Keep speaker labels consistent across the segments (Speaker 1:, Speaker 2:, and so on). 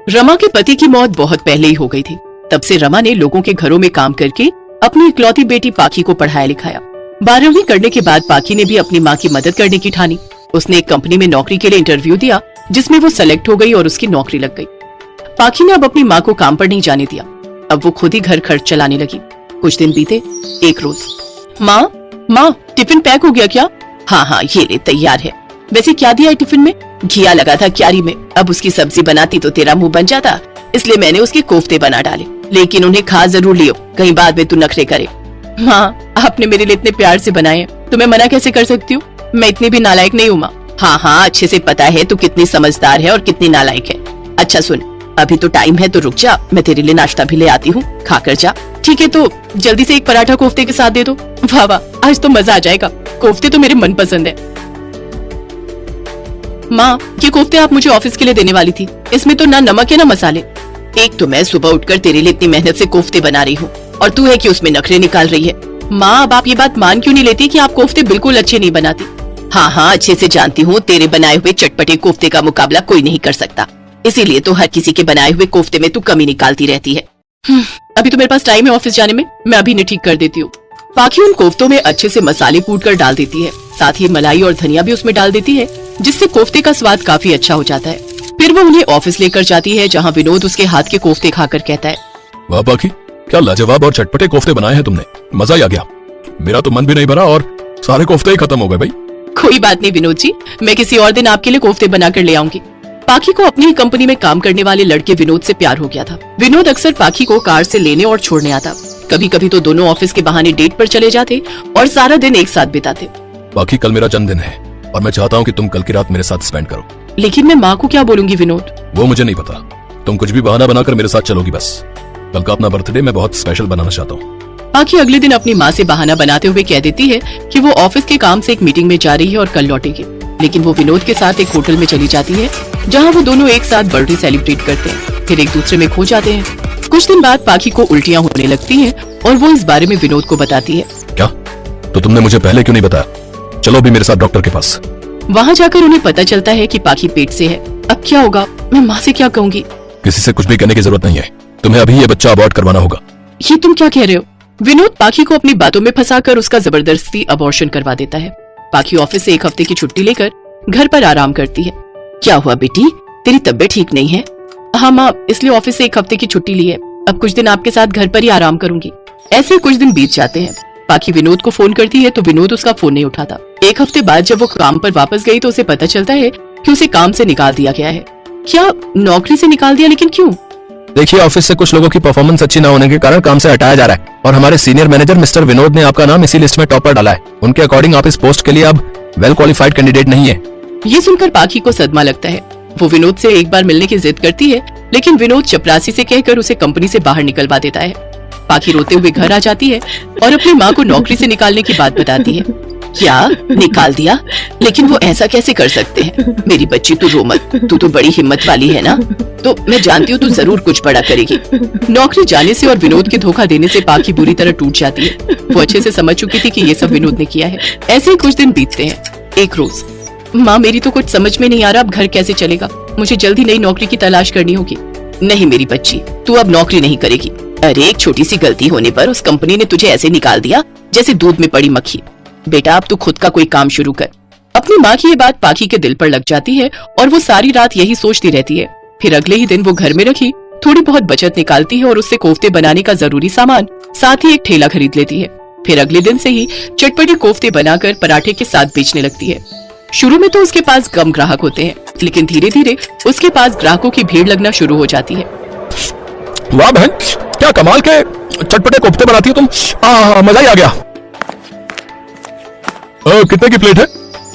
Speaker 1: रमा के पति की मौत बहुत पहले ही हो गई थी। तब से रमा ने लोगों के घरों में काम करके अपनी इकलौती बेटी पाखी को पढ़ाया लिखाया। 12वीं करने के बाद पाखी ने भी अपनी माँ की मदद करने की ठानी। उसने एक कंपनी में नौकरी के लिए इंटरव्यू दिया, जिसमें वो सेलेक्ट हो गई और उसकी नौकरी लग गई। पाखी ने अब अपनी माँ को काम पर नहीं जाने दिया। अब वो खुद ही घर खर्च चलाने लगी। कुछ दिन बीते। एक रोज, माँ टिफिन पैक हो गया क्या? हाँ ये ले तैयार है। वैसे क्या दिया है टिफिन में? घिया लगा था क्यारी में। अब उसकी सब्जी बनाती तो तेरा मुंह बन जाता, इसलिए मैंने उसके कोफ्ते बना डाले। लेकिन उन्हें खा जरूर लियो, कहीं बाद में तू नखरे करे। माँ, आपने मेरे लिए इतने प्यार से बनाए हैं, तो मैं मना कैसे कर सकती हूँ? मैं इतनी भी नालायक नहीं हूँ माँ। हाँ अच्छे से पता है तू कितनी समझदार है और कितनी नालायक है। अच्छा सुन, अभी तो टाइम है तो रुक जा, मैं तेरे लिए नाश्ता भी ले आती हूँ, खा कर जा। ठीक है, तो जल्दी से एक पराठा कोफ्ते के साथ दे दो। वाह, आज तो मजा आ जाएगा। कोफ्ते तो मेरे मन पसंद है। माँ, ये कोफ्ते आप मुझे ऑफिस के लिए देने वाली थी, इसमें तो ना नमक है ना मसाले। एक तो मैं सुबह उठकर तेरे लिए इतनी मेहनत से कोफ्ते बना रही हूँ और तू है कि उसमें नखरे निकाल रही है। माँ, अब आप ये बात मान क्यों नहीं लेती कि आप कोफ्ते बिल्कुल अच्छे नहीं बनाती? हाँ अच्छे से जानती हूँ, तेरे बनाए हुए चटपटे कोफ्ते का मुकाबला कोई नहीं कर सकता, इसीलिए तो हर किसी के बनाए हुए कोफ्ते में तू कमी निकालती रहती है। अभी तो मेरे पास टाइम है ऑफिस जाने में, मैं अभी नहीं ठीक कर देती हूँ। पाखी उन कोफ्तों में अच्छे से मसाले कूट कर डाल देती है, साथ ही मलाई और धनिया भी उसमें डाल देती है, जिससे कोफ्ते का स्वाद काफी अच्छा हो जाता है। फिर वो उन्हें ऑफिस लेकर जाती है, जहाँ विनोद उसके हाथ के कोफ्ते खाकर कहता है,
Speaker 2: वाह पाखी, क्या लाजवाब और चटपटे कोफ्ते बनाए हैं तुमने, मजा ही आ गया। मेरा तो मन भी नहीं भरा और सारे कोफ्ते ही खत्म हो गए भाई।
Speaker 1: कोई बात नहीं विनोद जी, मैं किसी और दिन आपके लिए कोफ्ते बनाकर ले आऊंगी। पाखी को अपनी ही कंपनी में काम करने वाले लड़के विनोद से प्यार हो गया था। विनोद अक्सर पाखी को कार से लेने और छोड़ने आता। कभी कभी तो दोनों ऑफिस के बहाने डेट पर चले जाते और सारा दिन एक साथ बिताते।
Speaker 2: पाखी, कल मेरा जन्मदिन है और मैं चाहता हूँ कि तुम कल की रात मेरे साथ स्पेंड करो।
Speaker 1: लेकिन मैं माँ को क्या बोलूंगी विनोद?
Speaker 2: वो मुझे नहीं पता, तुम कुछ भी बहाना बनाकर मेरे साथ चलोगी बस। कल का अपना बर्थडे मैं बहुत स्पेशल बनाना चाहता हूँ।
Speaker 1: पाखी अगले दिन अपनी माँ से बहाना बनाते हुए कह देती है कि वो ऑफिस के काम से एक मीटिंग में जा रही है और कल लौटेगी। लेकिन वो विनोद के साथ एक होटल में चली जाती है, जहाँ वो दोनों एक साथ बर्थडे सेलिब्रेट करते हैं, फिर एक दूसरे में खो जाते हैं। कुछ दिन बाद पाखी को उल्टियाँ होने लगती हैं और वो इस बारे में विनोद को बताती है।
Speaker 2: क्या? तो तुमने मुझे पहले क्यों नहीं बताया? चलो अभी मेरे साथ डॉक्टर के पास।
Speaker 1: वहाँ जाकर उन्हें पता चलता है कि पाखी पेट से है। अब क्या होगा? मैं माँ से क्या कहूँगी?
Speaker 2: किसी से कुछ भी कहने की जरूरत नहीं है, तुम्हें अभी ये बच्चा अबॉर्ट करवाना होगा।
Speaker 1: ये तुम क्या कह रहे हो? विनोद पाखी को अपनी बातों में फंसाकर उसका जबरदस्ती अबॉर्शन करवा देता है। पाखी ऑफिस से एक हफ्ते की छुट्टी लेकर घर पर आराम करती है। क्या हुआ बेटी, तेरी तबीयत ठीक नहीं है? हाँ माँ, इसलिए ऑफिस से एक हफ्ते की छुट्टी ली है, अब कुछ दिन आपके साथ घर पर ही आराम करूंगी। ऐसे कुछ दिन बीत जाते हैं। पाखी विनोद को फोन करती है तो विनोद उसका फोन नहीं उठाता। एक हफ्ते बाद जब वो काम पर वापस गई तो उसे पता चलता है कि उसे काम से निकाल दिया गया है। क्या नौकरी से निकाल दिया? लेकिन क्यों?
Speaker 2: देखिए, ऑफिस से कुछ लोगों की परफॉर्मेंस अच्छी न होने के कारण काम से हटाया जा रहा है और हमारे सीनियर मैनेजर मिस्टर विनोद ने आपका नाम इसी लिस्ट में टॉप पर डाला है। उनके अकॉर्डिंग आप इस पोस्ट के लिए अब वेल क्वालिफाइड कैंडिडेट नहीं है।
Speaker 1: ये सुनकर पाखी को सदमा लगता है। वो विनोद से एक बार मिलने की जिद करती है, लेकिन विनोद चपरासी से कहकर उसे कंपनी से बाहर निकलवा देता है। पाखी रोते हुए घर आ जाती है और अपनी माँ को नौकरी से निकालने की बात बताती है। क्या निकाल दिया? लेकिन वो ऐसा कैसे कर सकते हैं? मेरी बच्ची तू रो मत, तू तो बड़ी हिम्मत वाली है ना, तो मैं जानती हूँ तू जरूर कुछ बड़ा करेगी। नौकरी जाने से और विनोद के धोखा देने से पाखी बुरी तरह टूट जाती है। वो अच्छे से समझ चुकी थी कि ये सब विनोद ने किया है। ऐसे ही कुछ दिन बीतते हैं। एक रोज, माँ मेरी तो कुछ समझ में नहीं आ रहा, अब घर कैसे चलेगा? मुझे जल्दी नई नौकरी की तलाश करनी होगी। नहीं मेरी बच्ची, तू अब नौकरी नहीं करेगी। अरे एक छोटी सी गलती होने पर उस कंपनी ने तुझे ऐसे निकाल दिया जैसे दूध में पड़ी मक्खी। बेटा अब तू खुद का कोई काम शुरू कर। अपनी माँ की ये बात पाखी के दिल पर लग जाती है और वो सारी रात यही सोचती रहती है। फिर अगले ही दिन वो घर में रखी थोड़ी बहुत बचत निकालती है और उससे कोफ्ते बनाने का जरूरी सामान, साथ ही एक ठेला खरीद लेती है। फिर अगले दिन से ही चटपटे कोफ्ते बनाकर पराठे के साथ बेचने लगती है। शुरू में तो उसके पास कम ग्राहक होते हैं, लेकिन धीरे धीरे उसके पास ग्राहकों की भीड़ लगना शुरू हो जाती है।
Speaker 2: वाह बहन, क्या कमाल के चटपटे कोफ्ते बनाती हो तुम। मजा ही आ गया। कितने की प्लेट है?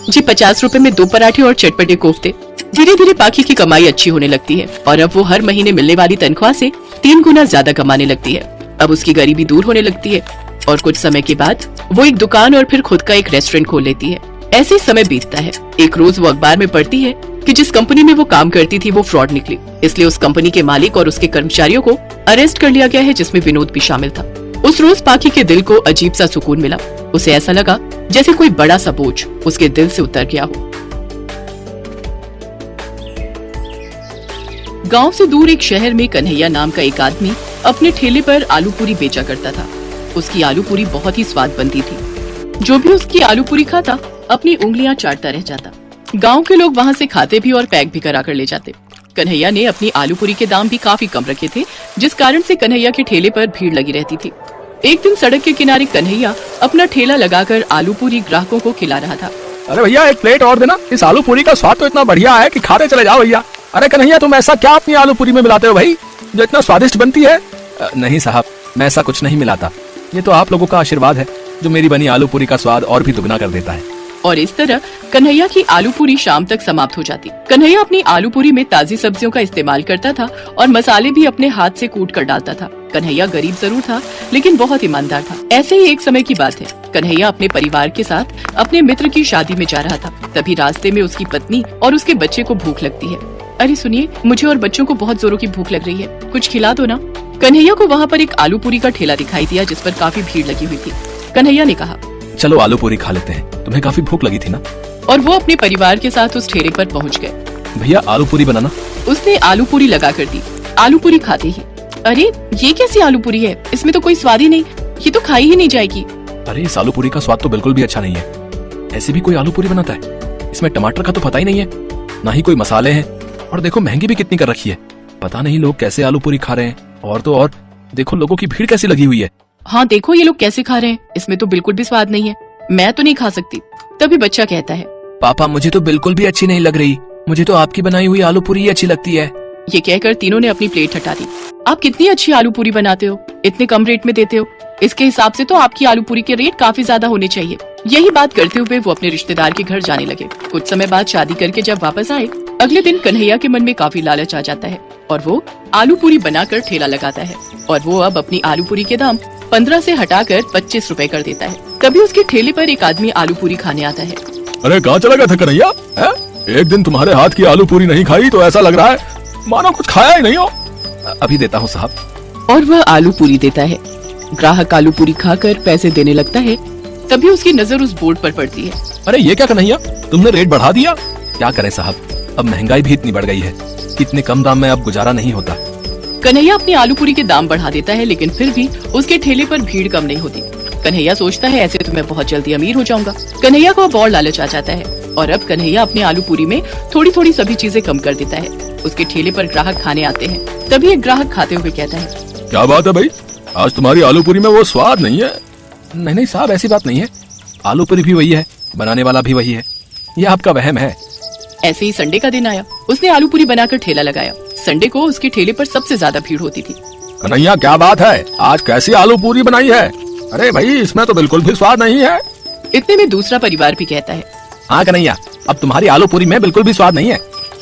Speaker 1: जी 50 रुपए में 2 पराठे और चटपटे कोफ्ते। धीरे धीरे पाखी की कमाई अच्छी होने लगती है और अब वो हर महीने मिलने वाली तनख्वाह से 3 गुना ज्यादा कमाने लगती है। अब उसकी गरीबी दूर होने लगती है और कुछ समय के बाद वो एक दुकान और फिर खुद का एक रेस्टोरेंट खोल लेती है। ऐसे ही समय बीतता है। एक रोज वो अखबार में पढ़ती है कि जिस कंपनी में वो काम करती थी वो फ्रॉड निकली, इसलिए उस कंपनी के मालिक और उसके कर्मचारियों को अरेस्ट कर लिया गया है, जिसमें विनोद भी शामिल था। उस रोज पाखी के दिल को अजीब सा सुकून मिला। उसे ऐसा लगा जैसे कोई बड़ा सा बोझ उसके दिल से उतर गया हो। गांव से दूर एक शहर में कन्हैया नाम का एक आदमी अपने ठेले पर आलू पूरी बेचा करता था। उसकी आलू पूरी बहुत ही स्वाद बनती थी। जो भी उसकी आलू पूरी खाता अपनी उंगलियां चाटता रह जाता। गांव के लोग वहां से खाते भी और पैक भी करा कर ले जाते। कन्हैया ने अपनी आलू पूरी के दाम भी काफी कम रखे थे, जिस कारण से कन्हैया के ठेले पर भीड़ लगी रहती थी। एक दिन सड़क के किनारे कन्हैया अपना ठेला लगाकर आलू पूरी ग्राहकों को खिला रहा था।
Speaker 2: अरे भैया एक प्लेट और देना, इस आलू पूरी का स्वाद तो इतना बढ़िया है कि खाते चले जाओ भैया। अरे कन्हैया तुम ऐसा क्या अपनी आलू पूरी में मिलाते हो भाई, जो इतना स्वादिष्ट बनती है? नहीं साहब, मैं ऐसा कुछ नहीं मिलाता। ये तो आप लोगों का आशीर्वाद है जो मेरी बनी आलू पूरी का स्वाद और भी दुगना कर देता है।
Speaker 1: और इस तरह कन्हैया की आलू पूरी शाम तक समाप्त हो जाती। कन्हैया अपनी आलू पूरी में ताजी सब्जियों का इस्तेमाल करता था और मसाले भी अपने हाथ से कूट कर डालता था। कन्हैया गरीब जरूर था, लेकिन बहुत ईमानदार था। ऐसे ही एक समय की बात है, कन्हैया अपने परिवार के साथ अपने मित्र की शादी में जा रहा था। तभी रास्ते में उसकी पत्नी और उसके बच्चे को भूख लगती है। अरे सुनिए, मुझे और बच्चों को बहुत जोरों की भूख लग रही है, कुछ खिला दो ना। कन्हैया को वहाँ पर एक आलू पूरी का ठेला दिखाई दिया, जिस पर काफी भीड़ लगी हुई थी। कन्हैया ने कहा,
Speaker 2: चलो आलू पूरी खा लेते हैं, तुम्हें काफी भूख लगी थी ना।
Speaker 1: और वो अपने परिवार के साथ उस ठेले पर पहुँच गए।
Speaker 2: भैया आलू पूरी बनाना।
Speaker 1: उसने आलू पूरी लगा कर दी। आलू पूरी खाते ही, अरे ये कैसी आलू पूरी है, इसमें तो कोई स्वाद ही नहीं, ये तो खाई ही नहीं जाएगी।
Speaker 2: अरे इस आलू पूरी का स्वाद तो बिल्कुल भी अच्छा नहीं है। ऐसी भी कोई आलू पूरी बनाता है? इसमें टमाटर का तो पता ही नहीं है, ना ही कोई मसाले हैं, और देखो महंगी भी कितनी कर रखी है। पता नहीं लोग कैसे आलू पूरी खा रहे हैं। और तो और देखो लोगों की भीड़ कैसी लगी हुई है।
Speaker 1: हाँ देखो ये लोग कैसे खा रहे हैं, इसमें तो बिल्कुल भी स्वाद नहीं है, मैं तो नहीं खा सकती। तभी बच्चा कहता है,
Speaker 2: पापा मुझे तो बिल्कुल भी अच्छी नहीं लग रही, मुझे तो आपकी बनाई हुई आलू पूरी ही अच्छी लगती है।
Speaker 1: ये कहकर तीनों ने अपनी प्लेट हटा दी। आप कितनी अच्छी आलू पूरी बनाते हो, इतने कम रेट में देते हो, इसके हिसाब से तो आपकी आलू पूरी के रेट काफी ज्यादा होने चाहिए। यही बात करते हुए वो अपने रिश्तेदार के घर जाने लगे। कुछ समय बाद शादी करके जब वापस आए, अगले दिन कन्हैया के मन में काफी लालच आ जाता है और वो आलू पूरी बनाकर ठेला लगाता है। और वो अब अपनी आलू पूरी के दाम 15 से हटाकर 25 रुपए कर देता है। तभी उसके ठेले पर एक आदमी आलू पूरी खाने आता है।
Speaker 2: अरे कहाँ चला गया था कन्हैया? एक दिन तुम्हारे हाथ की आलू पूरी नहीं खाई तो ऐसा लग रहा है मानो कुछ खाया ही नहीं हो। अभी देता हूँ साहब।
Speaker 1: और वह आलू पूरी देता है। ग्राहक आलू पूरी खाकर पैसे देने लगता है। तभी उसकी नजर उस बोर्ड पर पड़ती है।
Speaker 2: अरे ये क्या कन्हैया, तुमने रेट बढ़ा दिया? क्या करें साहब, अब महंगाई भी इतनी बढ़ गई है, इतने कम दाम में अब गुजारा नहीं होता।
Speaker 1: कन्हैया अपनी आलू पूरी के दाम बढ़ा देता है, लेकिन फिर भी उसके ठेले पर भीड़ कम नहीं होती। कन्हैया सोचता है ऐसे तो मैं बहुत जल्दी अमीर हो जाऊंगा। कन्हैया को अब और लालच आ जाता है और अब कन्हैया अपने आलू पूरी में थोड़ी थोड़ी सभी चीजें कम कर देता है। उसके ठेले पर ग्राहक खाने आते हैं। तभी एक ग्राहक खाते हुए कहता है,
Speaker 2: क्या बात है भाई, आज तुम्हारी आलू पूरी में वो स्वाद नहीं है। नहीं नहीं साहब, ऐसी बात नहीं है, आलू पूरी भी वही है, बनाने वाला भी वही है, ये आपका वहम है।
Speaker 1: ऐसे ही संडे का दिन आया। उसने आलू पूरी बनाकर ठेला लगाया। संडे को उसके ठेले पर सबसे ज्यादा भीड़ होती थी।
Speaker 2: कन्हैया क्या बात है, आज कैसी आलू पूरी बनाई है? अरे भाई इसमें तो बिल्कुल भी स्वाद नहीं है।
Speaker 1: इतने में दूसरा परिवार भी कहता है,
Speaker 2: हाँ कन्हैया, अब तुम्हारी आलू पूरी में बिल्कुल भी स्वाद नहीं है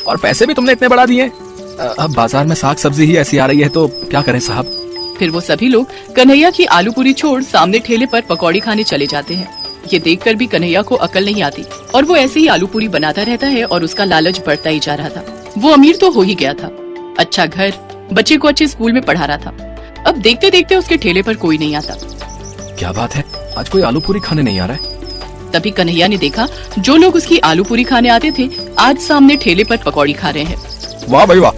Speaker 2: और पैसे भी तुमने इतने बढ़ा दिए। अब बाजार में साग सब्जी ही ऐसी आ रही है तो क्या करें साहब।
Speaker 1: फिर वो सभी लोग कन्हैया की आलू पूरी छोड़ सामने ठेले पर पकौड़ी खाने चले जाते हैं। ये देखकर भी कन्हैया को अकल नहीं आती और वो ऐसे ही आलू पूरी बनाता रहता है और उसका लालच बढ़ता ही जा रहा था। वो अमीर तो हो ही गया था, अच्छा घर, बच्चे को अच्छे स्कूल में पढ़ा रहा था। अब देखते देखते उसके ठेले पर कोई नहीं आता।
Speaker 2: क्या बात है, आज कोई आलू पूरी खाने नहीं आ रहा है।
Speaker 1: तभी कन्हैया ने देखा जो लोग उसकी आलू पूरी खाने आते थे आज सामने ठेले पर पकौड़ी खा रहे हैं।
Speaker 2: वाह भाई वाह,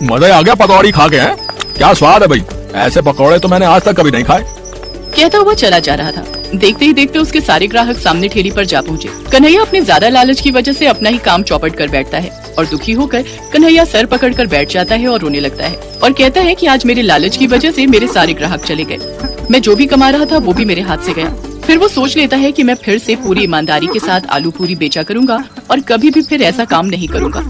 Speaker 2: मजा आ गया पकौड़ी खा के। हैं क्या स्वाद है भाई, ऐसे पकौड़े तो मैंने आज तक कभी नहीं खाए।
Speaker 1: कहता हुआ चला जा रहा था। देखते ही देखते उसके सारे ग्राहक सामने ठेली पर जा पहुँचे। कन्हैया अपने ज्यादा लालच की वजह से अपना ही काम चौपट कर बैठता है और दुखी होकर कन्हैया सर पकड़कर बैठ जाता है और रोने लगता है और कहता है कि आज मेरे लालच की वजह से मेरे सारे ग्राहक चले गए, मैं जो भी कमा रहा था वो भी मेरे हाथ से गया। फिर वो सोच लेता है कि मैं फिर से पूरी ईमानदारी के साथ आलू पूरी बेचा करूंगा और कभी भी फिर ऐसा काम नहीं करूंगा।